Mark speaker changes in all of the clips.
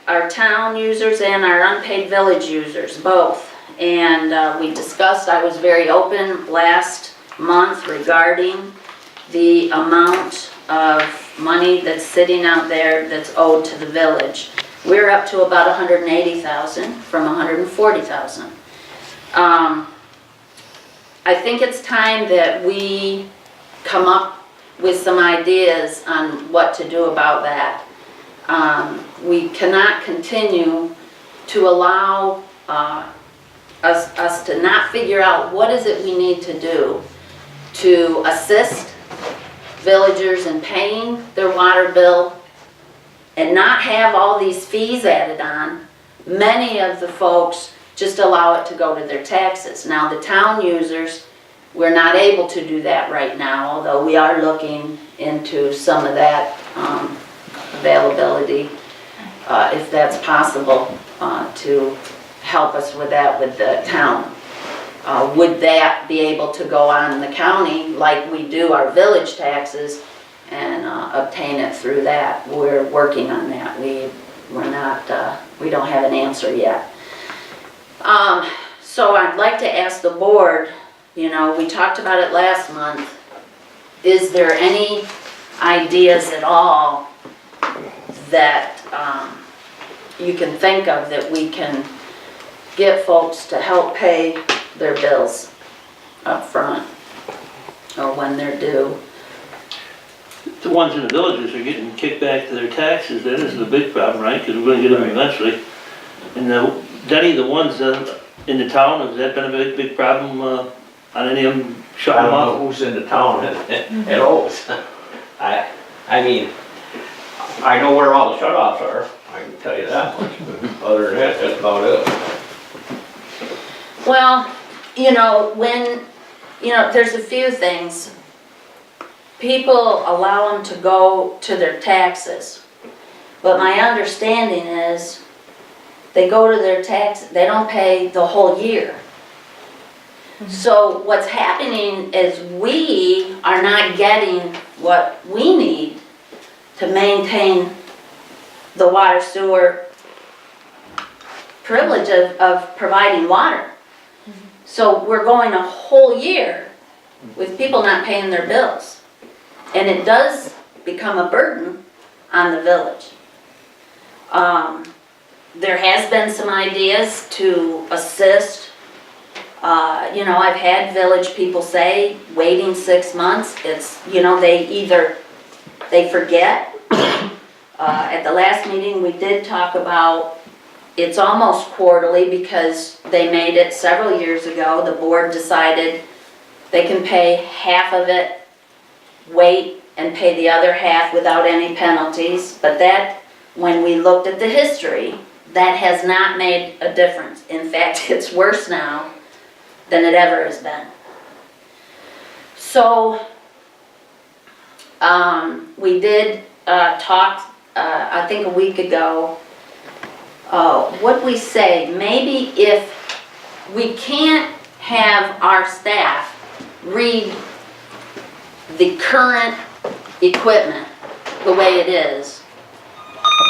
Speaker 1: our town users and our unpaid village users, both. And we discussed, I was very open last month regarding the amount of money that's sitting out there that's owed to the village. We're up to about $180,000 from $140,000. I think it's time that we come up with some ideas on what to do about that. We cannot continue to allow us to not figure out what is it we need to do to assist villagers in paying their water bill and not have all these fees added on. Many of the folks just allow it to go to their taxes. Now the town users, we're not able to do that right now, although we are looking into some of that availability, if that's possible, to help us with that with the town. Would that be able to go on in the county like we do our village taxes and obtain it through that? We're working on that. We're not, we don't have an answer yet. So I'd like to ask the board, you know, we talked about it last month. Is there any ideas at all that you can think of that we can get folks to help pay their bills up front or when they're due?
Speaker 2: The ones in the villages are getting kicked back to their taxes. That isn't a big problem, right? Because we're going to get them eventually. And Denny, the ones in the town, has that been a big problem on any of them shutting them
Speaker 3: I
Speaker 2: off?
Speaker 3: don't know who's in the town at all. I mean, I know where all the shut-offs are, I can tell you that much, but other than that, that's about it.
Speaker 1: Well, you know, there's a few things. People allow them to go to their taxes, but my understanding is they go to their tax, they don't pay the whole year. So what's happening is we are not getting what we need to maintain the water sewer privilege of providing water. So we're going a whole year with people not paying their bills. And it does become a burden on the village. There has been some ideas to assist. You know, I've had village people say, waiting 6 months, it's, you know, they forget. At the last meeting, we did talk about it's almost quarterly because they made it several years ago. The board decided they can pay half of it, wait, and pay the other half without any penalties. But that, when we looked at the history, that has not made a difference. In fact, it's worse now than it ever has been. So, we did talk, I think a week ago, what we say, maybe if we can't have our staff read the current equipment the way it is,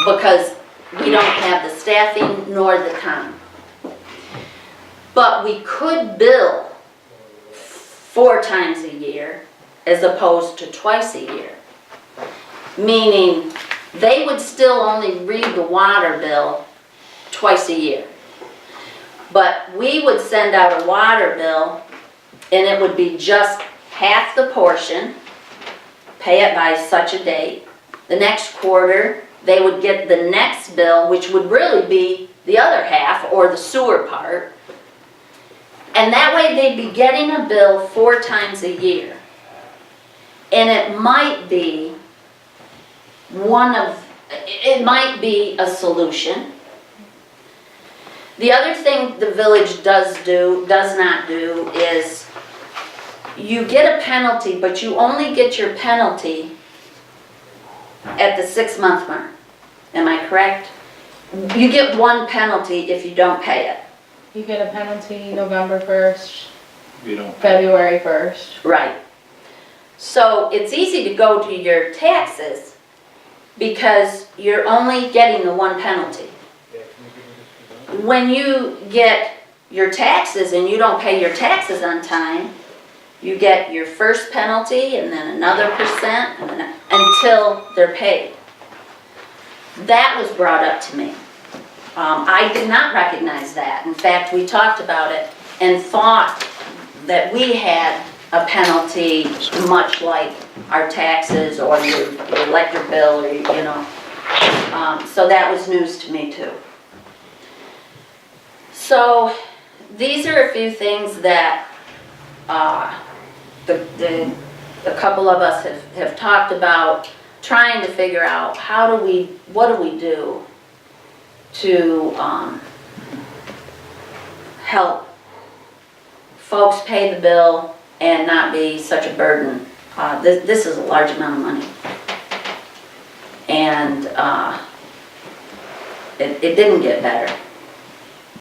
Speaker 1: because we don't have the staffing nor the time. But we could bill 4 times a year as opposed to twice a year. Meaning they would still only read the water bill twice a year. But we would send out a water bill and it would be just half the portion, pay it by such a date. The next quarter, they would get the next bill, which would really be the other half, or the sewer part. And that way they'd be getting a bill 4 times a year. And it might be it might be a solution. The other thing the village does not do, is you get a penalty, but you only get your penalty at the 6-month mark. Am I correct? You get 1 penalty if you don't pay it.
Speaker 4: You get a penalty November 1st,
Speaker 5: You don't.
Speaker 4: February 1st.
Speaker 1: Right. So it's easy to go to your taxes because you're only getting the 1 penalty. when you get your taxes and you don't pay your taxes on time, you get your first penalty and then another percent and then, until they're paid. That was brought up to me. I did not recognize that. In fact, we talked about it and thought that we had a penalty much like our taxes or your electric bill or, you know. So that was news to me too. So these are a few things that a couple of us have talked about, trying to figure out what do we do to help folks pay the bill and not be such a burden. This is a large amount of money. And it didn't get better.